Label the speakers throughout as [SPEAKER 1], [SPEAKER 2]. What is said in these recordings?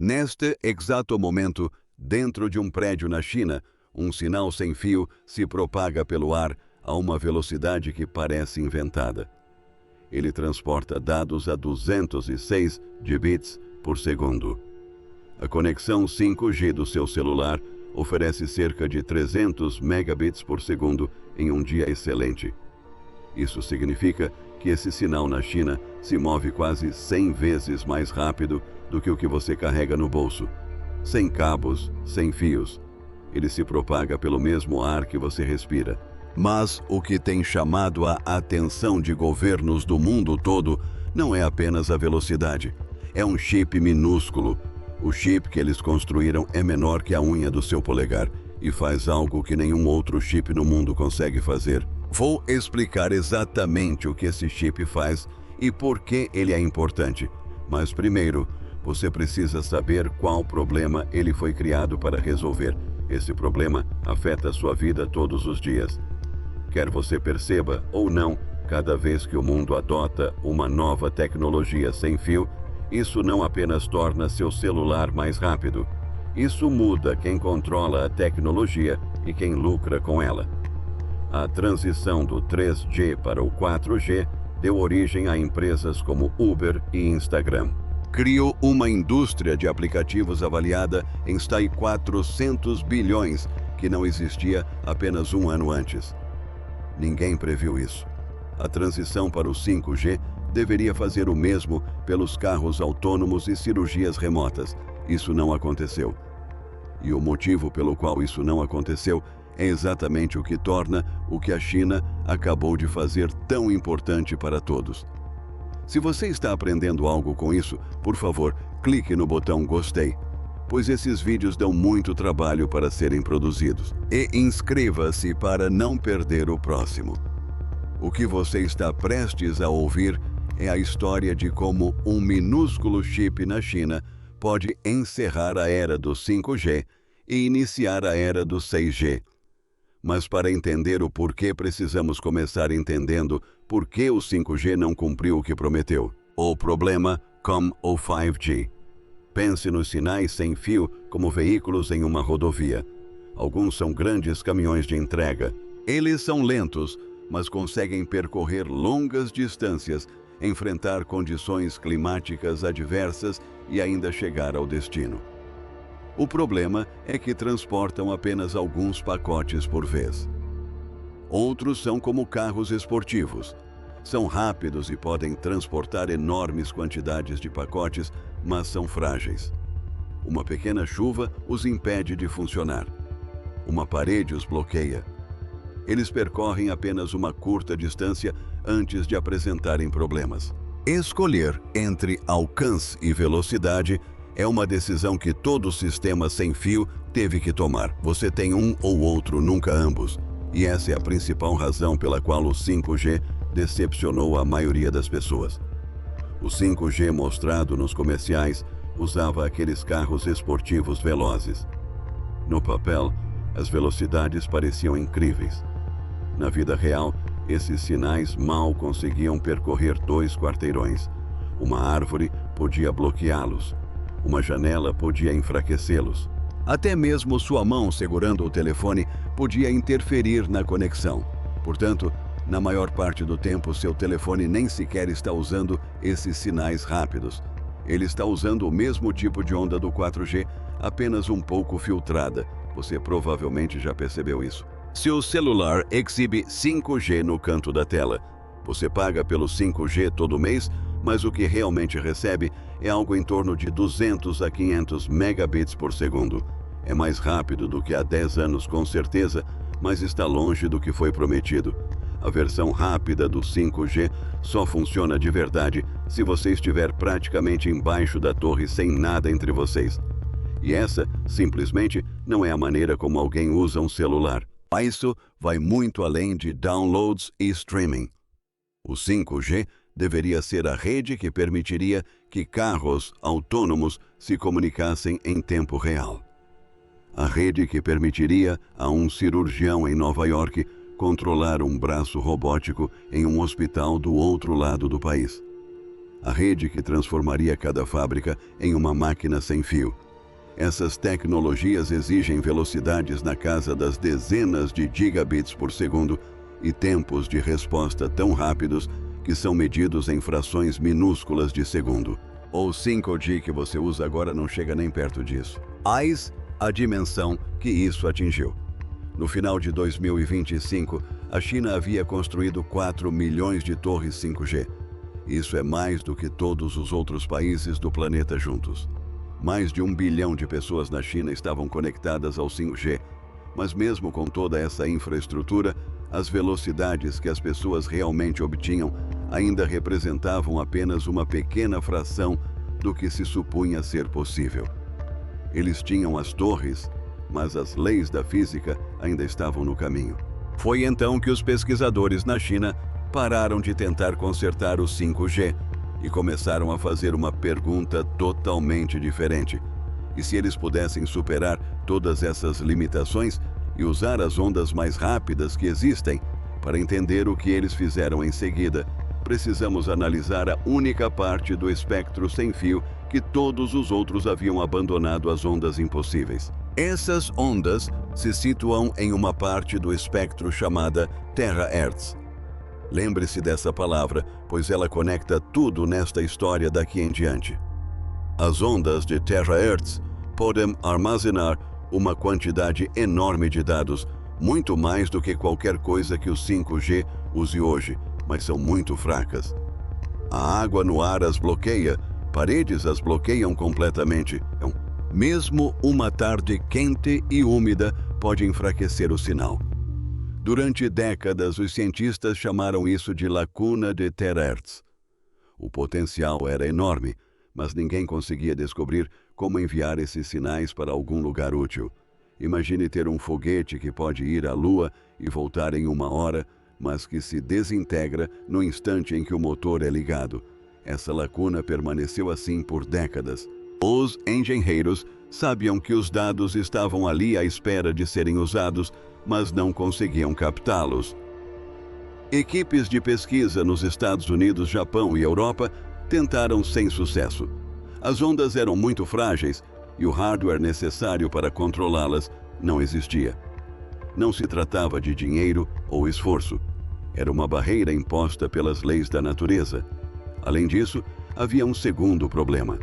[SPEAKER 1] Neste exato momento, dentro de um prédio na China, um sinal sem fio se propaga pelo ar a uma velocidade que parece inventada. Ele transporta dados a 206 bits por segundo. A conexão 5G do seu celular oferece cerca de 300 megabits por segundo em um dia excelente. Isso significa que esse sinal na China se move quase 100 vezes mais rápido do que o que você carrega no bolso. Sem cabos, sem fios. Ele se propaga pelo mesmo ar que você respira. Mas o que tem chamado a atenção de governos do mundo todo não é apenas a velocidade. É um chip minúsculo. O chip que eles construíram é menor que a unha do seu polegar e faz algo que nenhum outro chip no mundo consegue fazer. Vou explicar exatamente o que esse chip faz e por que ele é importante. Mas primeiro, você precisa saber qual problema ele foi criado para resolver. Esse problema afeta a sua vida todos os dias. Quer você perceba ou não, cada vez que o mundo adota uma nova tecnologia sem fio, isso não apenas torna seu celular mais rápido. Isso muda quem controla a tecnologia e quem lucra com ela. A transição do 3G para o 4G deu origem a empresas como Uber e Instagram. Criou uma indústria de aplicativos avaliada em 400 bilhões, que não existia apenas um ano antes. Ninguém previu isso. A transição para o 5G deveria fazer o mesmo pelos carros autônomos e cirurgias remotas. Isso não aconteceu. E o motivo pelo qual isso não aconteceu é exatamente o que torna o que a China acabou de fazer tão importante para todos. Se você está aprendendo algo com isso, por favor, clique no botão gostei, pois esses vídeos dão muito trabalho para serem produzidos. E inscreva-se para não perder o próximo. O que você está prestes a ouvir é a história de como um minúsculo chip na China pode encerrar a era do 5G e iniciar a era do 6G. Mas para entender o porquê, precisamos começar entendendo por que o 5G não cumpriu o que prometeu. O problema com o 5G. Pense nos sinais sem fio como veículos em uma rodovia. Alguns são grandes caminhões de entrega. Eles são lentos, mas conseguem percorrer longas distâncias, enfrentar condições climáticas adversas e ainda chegar ao destino. O problema é que transportam apenas alguns pacotes por vez. Outros são como carros esportivos. São rápidos e podem transportar enormes quantidades de pacotes, mas são frágeis. Uma pequena chuva os impede de funcionar. Uma parede os bloqueia. Eles percorrem apenas uma curta distância antes de apresentarem problemas. Escolher entre alcance e velocidade é uma decisão que todo sistema sem fio teve que tomar. Você tem um ou outro, nunca ambos. E essa é a principal razão pela qual o 5G decepcionou a maioria das pessoas. O 5G mostrado nos comerciais usava aqueles carros esportivos velozes. No papel, as velocidades pareciam incríveis. Na vida real, esses sinais mal conseguiam percorrer 2 quarteirões. Uma árvore podia bloqueá-los. Uma janela podia enfraquecê-los. Até mesmo sua mão segurando o telefone podia interferir na conexão. Portanto, na maior parte do tempo, seu telefone nem sequer está usando esses sinais rápidos. Ele está usando o mesmo tipo de onda do 4G, apenas um pouco filtrada. Você provavelmente já percebeu isso. Seu celular exibe 5G no canto da tela. Você paga pelo 5G todo mês, mas o que realmente recebe é algo em torno de 200 a 500 megabits por segundo. É mais rápido do que há 10 anos com certeza, mas está longe do que foi prometido. A versão rápida do 5G só funciona de verdade se você estiver praticamente embaixo da torre sem nada entre vocês. E essa, simplesmente, não é a maneira como alguém usa um celular. Isso vai muito além de downloads e streaming. O 5G deveria ser a rede que permitiria que carros autônomos se comunicassem em tempo real. A rede que permitiria a um cirurgião em Nova York controlar um braço robótico em um hospital do outro lado do país. a rede que transformaria cada fábrica em uma máquina sem fio. Essas tecnologias exigem velocidades na casa das dezenas de gigabits por segundo e tempos de resposta tão rápidos que são medidos em frações minúsculas de segundo. O 5G que você usa agora não chega nem perto disso. Eis a dimensão que isso atingiu. No final de 2025, a China havia construído 4 milhões de torres 5G. Isso é mais do que todos os outros países do planeta juntos. Mais de 1 bilhão de pessoas na China estavam conectadas ao 5G, mas mesmo com toda essa infraestrutura, as velocidades que as pessoas realmente obtinham ainda representavam apenas uma pequena fração do que se supunha ser possível. Eles tinham as torres, mas as leis da física ainda estavam no caminho. Foi então que os pesquisadores na China pararam de tentar consertar o 5G e começaram a fazer uma pergunta totalmente diferente. E se eles pudessem superar todas essas limitações e usar as ondas mais rápidas que existem? Para entender o que eles fizeram em seguida, precisamos analisar a única parte do espectro sem fio que todos os outros haviam abandonado as ondas impossíveis. Essas ondas se situam em uma parte do espectro chamada terahertz. Lembre-se dessa palavra, pois ela conecta tudo nesta história daqui em diante. As ondas de terahertz podem armazenar uma quantidade enorme de dados, muito mais do que qualquer coisa que o 5G use hoje, mas são muito fracas. A água no ar as bloqueia, paredes as bloqueiam completamente. Mesmo uma tarde quente e úmida pode enfraquecer o sinal. Durante décadas, os cientistas chamaram isso de lacuna de terahertz. O potencial era enorme, mas ninguém conseguia descobrir como enviar esses sinais para algum lugar útil. Imagine ter um foguete que pode ir à Lua e voltar em 1 hora, mas que se desintegra no instante em que o motor é ligado. Essa lacuna permaneceu assim por décadas. Os engenheiros sabiam que os dados estavam ali à espera de serem usados, mas não conseguiam captá-los. Equipes de pesquisa nos Estados Unidos, Japão e Europa tentaram sem sucesso. As ondas eram muito frágeis e o hardware necessário para controlá-las não existia. Não se tratava de dinheiro ou esforço. Era uma barreira imposta pelas leis da natureza. Além disso, havia um segundo problema.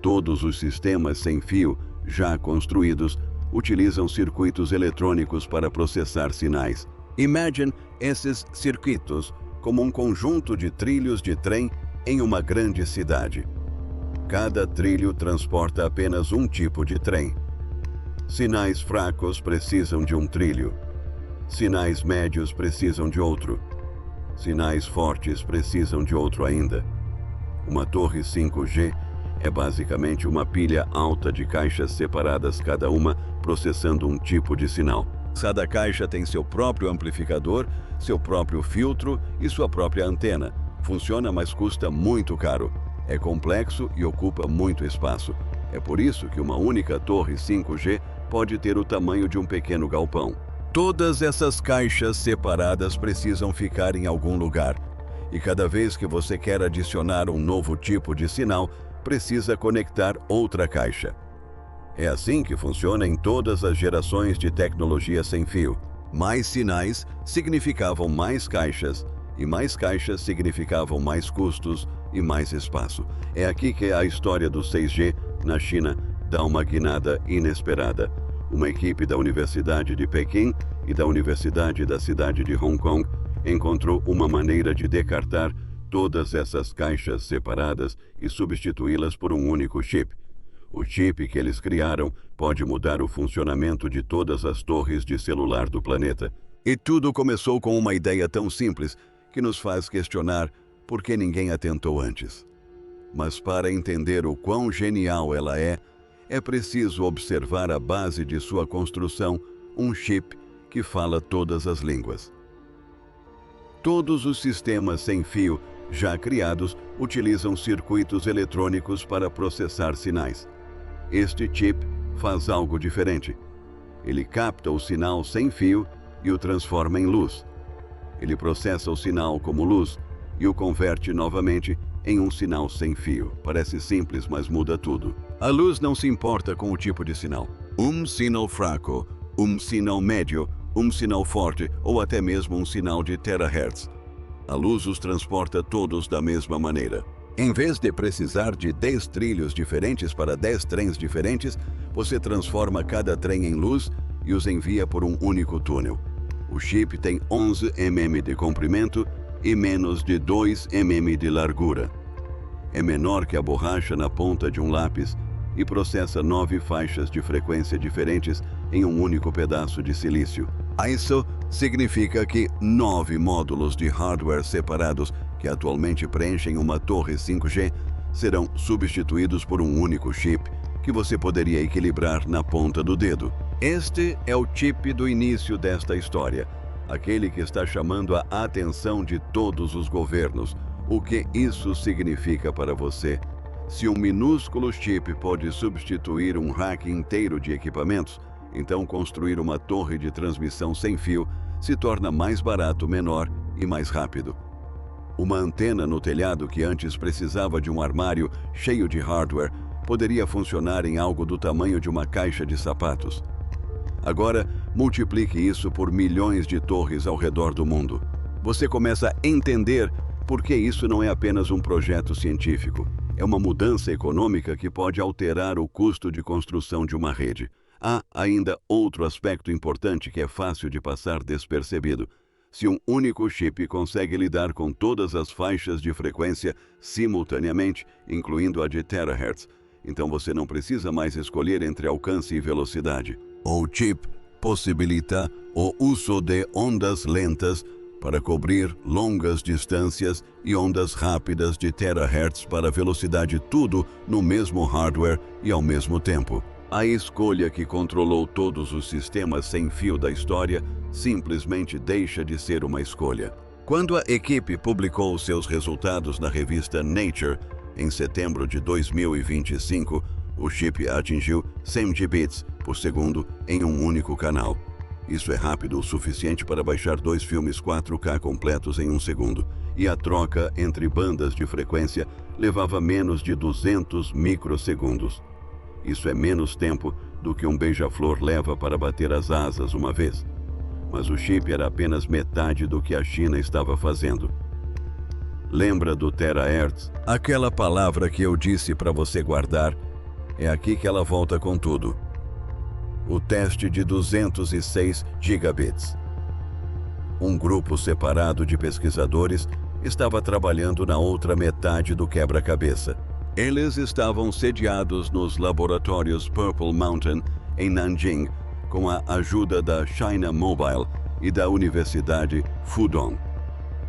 [SPEAKER 1] Todos os sistemas sem fio, já construídos, utilizam circuitos eletrônicos para processar sinais. Imagine esses circuitos como um conjunto de trilhos de trem em uma grande cidade. Cada trilho transporta apenas um tipo de trem. Sinais fracos precisam de um trilho. Sinais médios precisam de outro. Sinais fortes precisam de outro ainda. Uma torre 5G é basicamente uma pilha alta de caixas separadas, cada uma processando um tipo de sinal. Cada caixa tem seu próprio amplificador, seu próprio filtro e sua própria antena. Funciona, mas custa muito caro. É complexo e ocupa muito espaço. É por isso que uma única torre 5G pode ter o tamanho de um pequeno galpão. Todas essas caixas separadas precisam ficar em algum lugar. E cada vez que você quer adicionar um novo tipo de sinal, precisa conectar outra caixa. É assim que funciona em todas as gerações de tecnologia sem fio. Mais sinais significavam mais caixas, e mais caixas significavam mais custos e mais espaço. É aqui que a história do 6G na China dá uma guinada inesperada. Uma equipe da Universidade de Pequim e da Universidade da cidade de Hong Kong encontrou uma maneira de descartar todas essas caixas separadas e substituí-las por um único chip. O chip que eles criaram pode mudar o funcionamento de todas as torres de celular do planeta. E tudo começou com uma ideia tão simples que nos faz questionar por que ninguém a tentou antes. Mas para entender o quão genial ela é preciso observar a base de sua construção, um chip que fala todas as línguas. Todos os sistemas sem fio já criados utilizam circuitos eletrônicos para processar sinais. Este chip faz algo diferente. Ele capta o sinal sem fio e o transforma em luz. Ele processa o sinal como luz e o converte novamente em um sinal sem fio. Parece simples, mas muda tudo. A luz não se importa com o tipo de sinal. Um sinal fraco, um sinal médio, um sinal forte ou até mesmo um sinal de terahertz. A luz os transporta todos da mesma maneira. Em vez de precisar de 10 trilhos diferentes para 10 trens diferentes, você transforma cada trem em luz e os envia por um único túnel. O chip tem 11 mm de comprimento e menos de 2 mm de largura. É menor que a borracha na ponta de um lápis e processa 9 faixas de frequência diferentes em um único pedaço de silício. Isso significa que 9 módulos de hardware separados que atualmente preenchem uma torre 5G serão substituídos por um único chip que você poderia equilibrar na ponta do dedo. Este é o chip do início desta história, aquele que está chamando a atenção de todos os governos. O que isso significa para você? Se um minúsculo chip pode substituir um rack inteiro de equipamentos, então construir uma torre de transmissão sem fio se torna mais barato, menor e mais rápido. Uma antena no telhado que antes precisava de um armário cheio de hardware poderia funcionar em algo do tamanho de uma caixa de sapatos. Agora, multiplique isso por milhões de torres ao redor do mundo. Você começa a entender por que isso não é apenas um projeto científico. É uma mudança econômica que pode alterar o custo de construção de uma rede. Há ainda outro aspecto importante que é fácil de passar despercebido. Se um único chip consegue lidar com todas as faixas de frequência simultaneamente, incluindo a de terahertz, então você não precisa mais escolher entre alcance e velocidade. O chip possibilita o uso de ondas lentas para cobrir longas distâncias e ondas rápidas de terahertz para velocidade, tudo no mesmo hardware e ao mesmo tempo. A escolha que controlou todos os sistemas sem fio da história simplesmente deixa de ser uma escolha. Quando a equipe publicou seus resultados na revista Nature, em setembro de 2025, o chip atingiu 100 gigabits por segundo em um único canal. Isso é rápido o suficiente para baixar 2 filmes 4K completos em um segundo, e a troca entre bandas de frequência levava menos de 200 microsegundos. Isso é menos tempo do que um beija-flor leva para bater as asas uma vez. Mas o chip era apenas metade do que a China estava fazendo. Lembra do terahertz? Aquela palavra que eu disse para você guardar, é aqui que ela volta com tudo. O teste de 206 gigabits. Um grupo separado de pesquisadores estava trabalhando na outra metade do quebra-cabeça. Eles estavam sediados nos laboratórios Purple Mountain, em Nanjing, com a ajuda da China Mobile e da Universidade Fudong.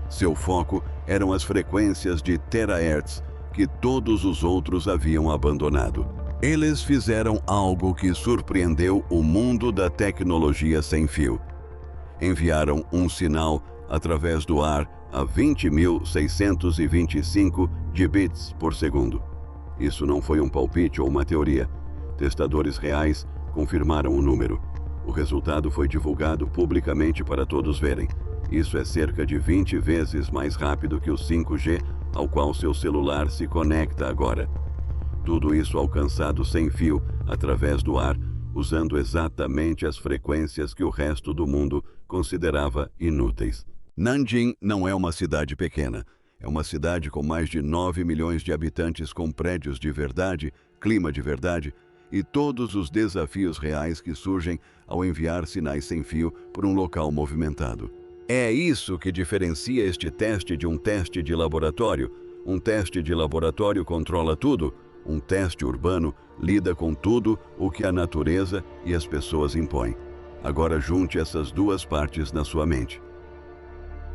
[SPEAKER 1] Seu foco eram as frequências de terahertz que todos os outros haviam abandonado. Eles fizeram algo que surpreendeu o mundo da tecnologia sem fio. Enviaram um sinal através do ar a 20.625 gigabits por segundo. Isso não foi um palpite ou uma teoria. Testadores reais confirmaram o número. O resultado foi divulgado publicamente para todos verem. Isso é cerca de 20 vezes mais rápido que o 5G ao qual seu celular se conecta agora. Tudo isso alcançado sem fio, através do ar, usando exatamente as frequências que o resto do mundo considerava inúteis. Nanjing não é uma cidade pequena. É uma cidade com mais de 9 milhões de habitantes, com prédios de verdade, clima de verdade e todos os desafios reais que surgem ao enviar sinais sem fio por um local movimentado. É isso que diferencia este teste de um teste de laboratório. Um teste de laboratório controla tudo. Um teste urbano lida com tudo o que a natureza e as pessoas impõem. Agora junte essas duas partes na sua mente.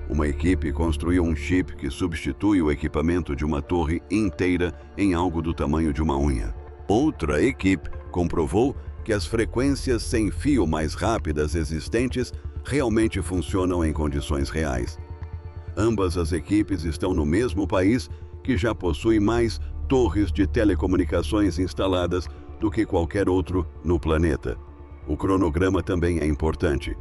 [SPEAKER 1] Uma equipe construiu um chip que substitui o equipamento de uma torre inteira em algo do tamanho de uma unha. Outra equipe comprovou que as frequências sem fio mais rápidas existentes realmente funcionam em condições reais. Ambas as equipes estão no mesmo país, que já possui mais torres de telecomunicações instaladas do que qualquer outro no planeta. O cronograma também é importante.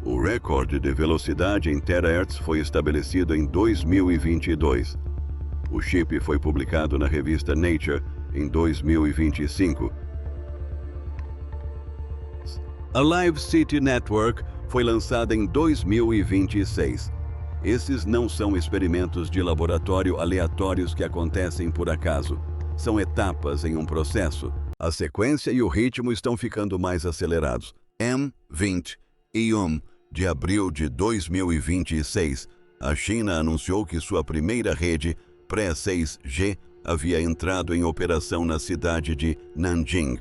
[SPEAKER 1] O recorde de velocidade em terahertz foi estabelecido em 2022. O chip foi publicado na revista Nature em 2025. A Live City Network foi lançada em 2026. Esses não são experimentos de laboratório aleatórios que acontecem por acaso. São etapas em um processo. A sequência e o ritmo estão ficando mais acelerados. M21 de abril de 2026, a China anunciou que sua primeira rede pré-6G havia entrado em operação na cidade de Nanjing.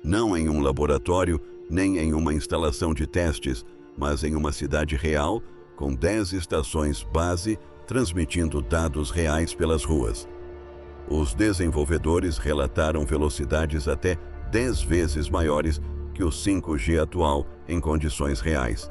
[SPEAKER 1] Não em um laboratório, nem em uma instalação de testes, mas em uma cidade real, com 10 estações base transmitindo dados reais pelas ruas. Os desenvolvedores relataram velocidades até 10 vezes maiores que o 5G atual em condições reais.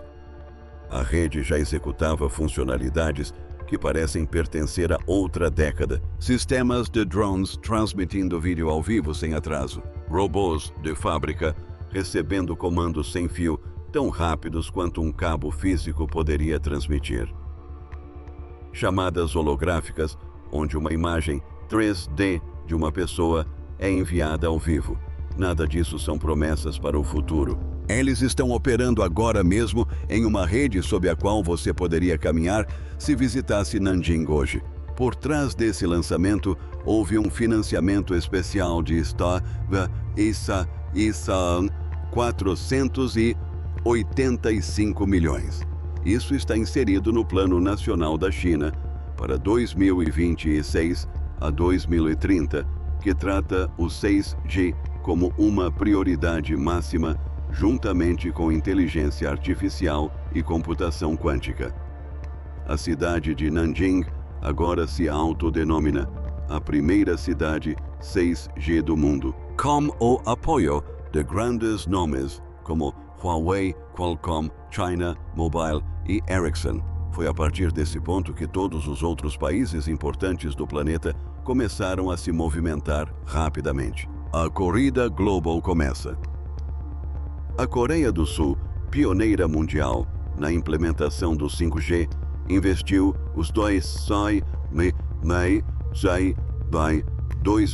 [SPEAKER 1] A rede já executava funcionalidades que parecem pertencer a outra década. Sistemas de drones transmitindo vídeo ao vivo sem atraso. Robôs de fábrica recebendo comandos sem fio tão rápidos quanto um cabo físico poderia transmitir. Chamadas holográficas, onde uma imagem 3D de uma pessoa é enviada ao vivo. Nada disso são promessas para o futuro. Eles estão operando agora mesmo em uma rede sob a qual você poderia caminhar se visitasse Nanjing hoje. Por trás desse lançamento, houve um financiamento especial de Star ISA 485 milhões. Isso está inserido no Plano Nacional da China para 2026 a 2030, que trata o 6G como uma prioridade máxima, juntamente com inteligência artificial e computação quântica. A cidade de Nanjing agora se autodenomina a primeira cidade 6G do mundo, com o apoio de grandes nomes como Huawei, Qualcomm, China Mobile e Ericsson. Foi a partir desse ponto que todos os outros países importantes do planeta começaram a se movimentar rapidamente. A corrida global começa. A Coreia do Sul, pioneira mundial na implementação do 5G, investiu os 2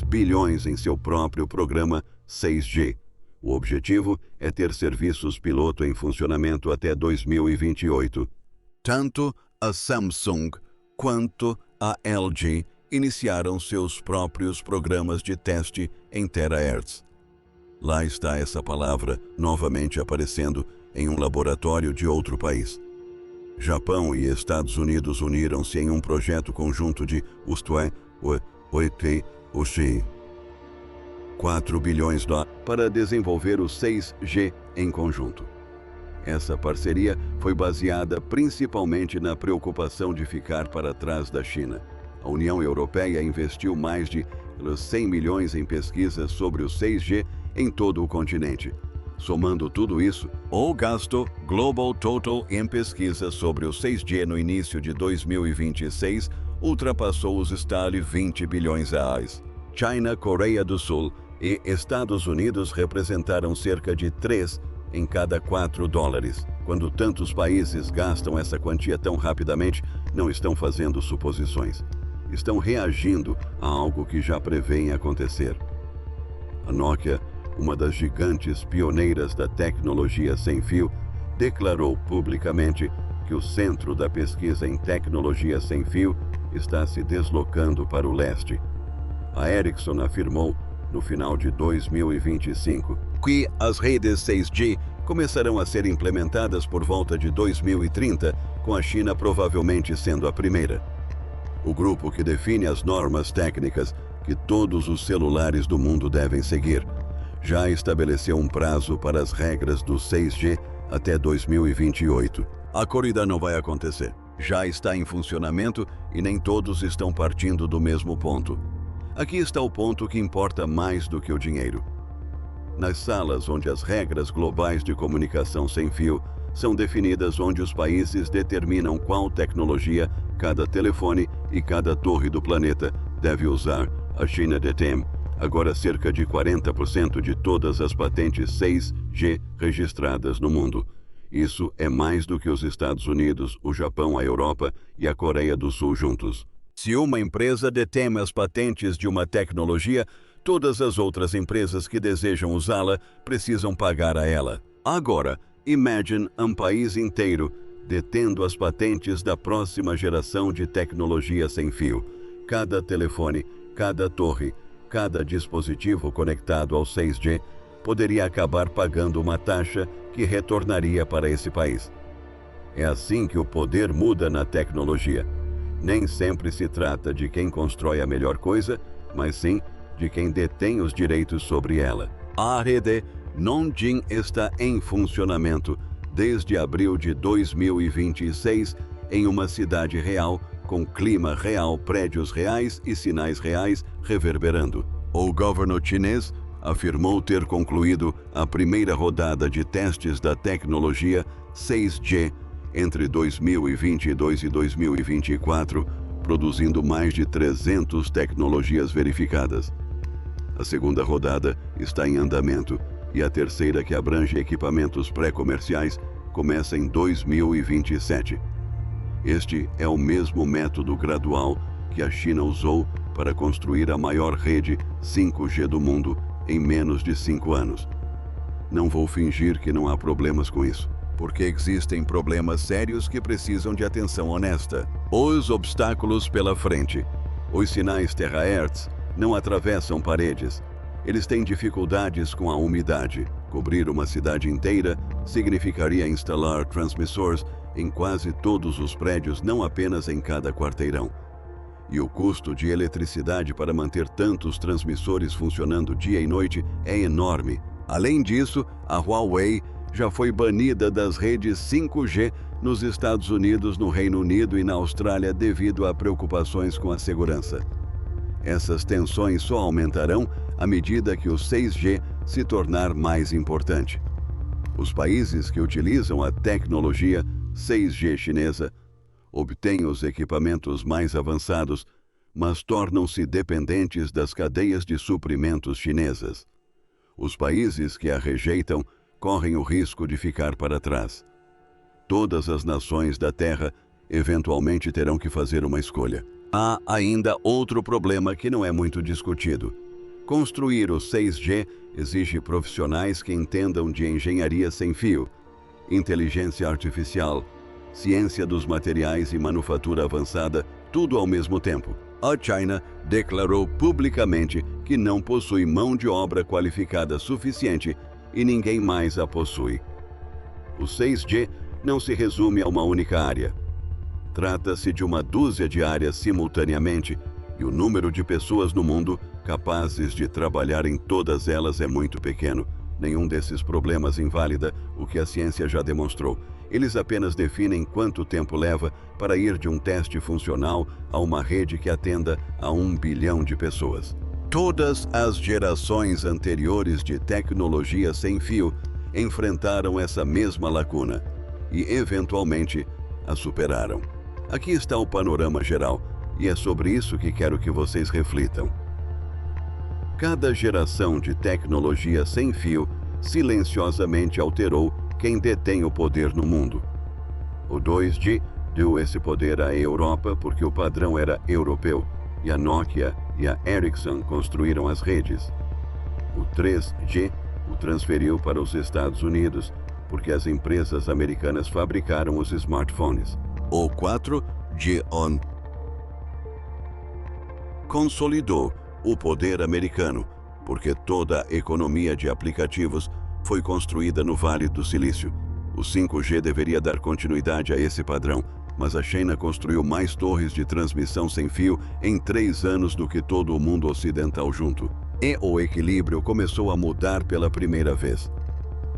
[SPEAKER 1] bilhões em seu próprio programa 6G. O objetivo é ter serviços piloto em funcionamento até 2028. Tanto a Samsung quanto a LG iniciaram seus próprios programas de teste em terahertz. Lá está essa palavra novamente aparecendo em um laboratório de outro país. Japão e Estados Unidos uniram-se em um projeto conjunto de 4 bilhões de dólares para desenvolver o 6G em conjunto. Essa parceria foi baseada principalmente na preocupação de ficar para trás da China. A União Europeia investiu mais de 100 milhões em pesquisas sobre o 6G em todo o continente. Somando tudo isso, o gasto global total em pesquisa sobre o 6G no início de 2026 ultrapassou os estados 20 bilhões de reais. China, Coreia do Sul e Estados Unidos representaram cerca de 3 em cada 4 dólares. Quando tantos países gastam essa quantia tão rapidamente, não estão fazendo suposições. Estão reagindo a algo que já prevêem acontecer. A Nokia, uma das gigantes pioneiras da tecnologia sem fio, declarou publicamente que o centro da pesquisa em tecnologia sem fio está se deslocando para o leste. A Ericsson afirmou, no final de 2025, que as redes 6G começarão a ser implementadas por volta de 2030, com a China provavelmente sendo a primeira. O grupo que define as normas técnicas que todos os celulares do mundo devem seguir já estabeleceu um prazo para as regras do 6G até 2028. A corrida não vai acontecer. Já está em funcionamento e nem todos estão partindo do mesmo ponto. Aqui está o ponto que importa mais do que o dinheiro. Nas salas onde as regras globais de comunicação sem fio são definidas, onde os países determinam qual tecnologia cada telefone e cada torre do planeta deve usar, a China detém agora cerca de 40% de todas as patentes 6G registradas no mundo. Isso é mais do que os Estados Unidos, o Japão, a Europa e a Coreia do Sul juntos. Se uma empresa detém as patentes de uma tecnologia, todas as outras empresas que desejam usá-la precisam pagar a ela. Agora, imagine um país inteiro detendo as patentes da próxima geração de tecnologia sem fio. Cada telefone, cada torre, cada dispositivo conectado ao 6G poderia acabar pagando uma taxa que retornaria para esse país. É assim que o poder muda na tecnologia. Nem sempre se trata de quem constrói a melhor coisa, mas sim de quem detém os direitos sobre ela. A rede Nonjing está em funcionamento desde abril de 2026 em uma cidade real, com clima real, prédios reais e sinais reais reverberando. O governo chinês afirmou ter concluído a primeira rodada de testes da tecnologia 6G entre 2022 e 2024, produzindo mais de 300 tecnologias verificadas. A segunda rodada está em andamento e a terceira, que abrange equipamentos pré-comerciais, começa em 2027. Este é o mesmo método gradual que a China usou para construir a maior rede 5G do mundo em menos de 5 anos. Não vou fingir que não há problemas com isso, porque existem problemas sérios que precisam de atenção honesta. Os obstáculos pela frente. Os sinais terahertz não atravessam paredes. Eles têm dificuldades com a umidade. Cobrir uma cidade inteira significaria instalar transmissores em quase todos os prédios, não apenas em cada quarteirão. E o custo de eletricidade para manter tantos transmissores funcionando dia e noite é enorme. Além disso, a Huawei já foi banida das redes 5G nos Estados Unidos, no Reino Unido e na Austrália devido a preocupações com a segurança. Essas tensões só aumentarão à medida que o 6G se tornar mais importante. Os países que utilizam a tecnologia 6G chinesa obtêm os equipamentos mais avançados, mas tornam-se dependentes das cadeias de suprimentos chinesas. Os países que a rejeitam correm o risco de ficar para trás. Todas as nações da Terra eventualmente terão que fazer uma escolha. Há ainda outro problema que não é muito discutido. Construir o 6G exige profissionais que entendam de engenharia sem fio, inteligência artificial, ciência dos materiais e manufatura avançada, tudo ao mesmo tempo. A China declarou publicamente que não possui mão de obra qualificada suficiente e ninguém mais a possui. O 6G não se resume a uma única área. Trata-se de uma dúzia de áreas simultaneamente e o número de pessoas no mundo capazes de trabalhar em todas elas é muito pequeno. Nenhum desses problemas invalida o que a ciência já demonstrou. Eles apenas definem quanto tempo leva para ir de um teste funcional a uma rede que atenda a 1 bilhão de pessoas. Todas as gerações anteriores de tecnologia sem fio enfrentaram essa mesma lacuna e, eventualmente, a superaram. Aqui está o panorama geral, e é sobre isso que quero que vocês reflitam. Cada geração de tecnologia sem fio silenciosamente alterou quem detém o poder no mundo. O 2G deu esse poder à Europa porque o padrão era europeu, e a Nokia e a Ericsson construíram as redes. O 3G o transferiu para os Estados Unidos porque as empresas americanas fabricaram os smartphones. O 4G consolidou o poder americano, porque toda a economia de aplicativos foi construída no Vale do Silício. O 5G deveria dar continuidade a esse padrão, mas a China construiu mais torres de transmissão sem fio em 3 anos do que todo o mundo ocidental junto. E o equilíbrio começou a mudar pela primeira vez.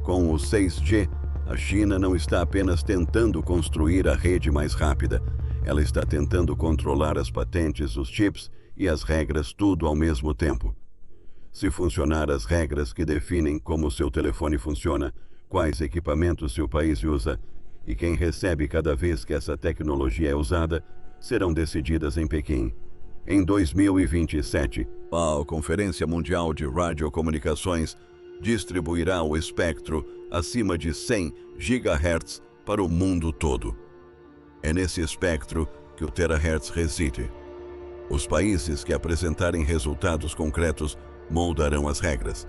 [SPEAKER 1] Com o 6G, a China não está apenas tentando construir a rede mais rápida, ela está tentando controlar as patentes, os chips e as regras, tudo ao mesmo tempo. Se funcionar as regras que definem como seu telefone funciona, quais equipamentos seu país usa e quem recebe cada vez que essa tecnologia é usada, serão decididas em Pequim. Em 2027, a Conferência Mundial de Radiocomunicações distribuirá o espectro acima de 100 GHz para o mundo todo. É nesse espectro que o terahertz reside. Os países que apresentarem resultados concretos moldarão as regras.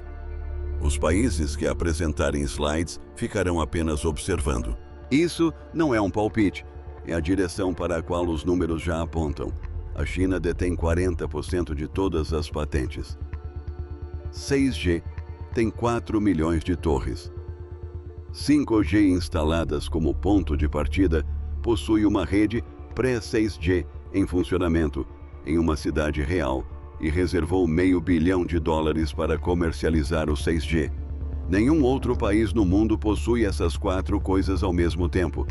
[SPEAKER 1] Os países que apresentarem slides ficarão apenas observando. Isso não é um palpite, é a direção para a qual os números já apontam. A China detém 40% de todas as patentes. 6G tem 4 milhões de torres. 5G instaladas como ponto de partida possui uma rede pré-6G em funcionamento em uma cidade real e reservou $500 bilhão para comercializar o 6G. Nenhum outro país no mundo possui essas 4 coisas ao mesmo tempo.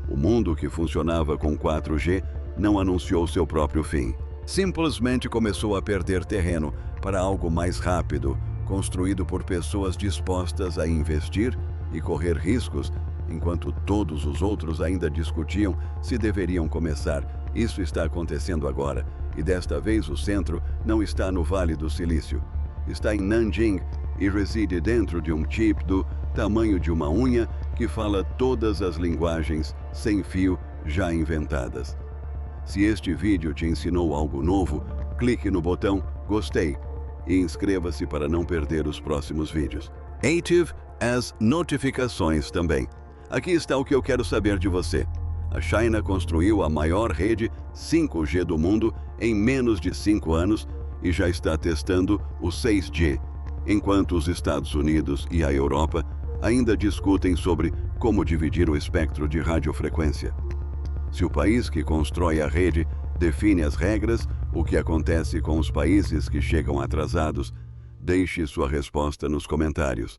[SPEAKER 1] O mundo que funcionava com 4G não anunciou seu próprio fim. Simplesmente começou a perder terreno para algo mais rápido, construído por pessoas dispostas a investir e correr riscos, enquanto todos os outros ainda discutiam se deveriam começar. Isso está acontecendo agora, e desta vez o centro não está no Vale do Silício. Está em Nanjing e reside dentro de um chip do tamanho de uma unha que fala todas as linguagens sem fio já inventadas. Se este vídeo te ensinou algo novo, clique no botão Gostei e inscreva-se para não perder os próximos vídeos. Ative as notificações também. Aqui está o que eu quero saber de você. A China construiu a maior rede 5G do mundo em menos de 5 anos e já está testando o 6G, enquanto os Estados Unidos e a Europa ainda discutem sobre como dividir o espectro de radiofrequência. Se o país que constrói a rede define as regras, o que acontece com os países que chegam atrasados? Deixe sua resposta nos comentários.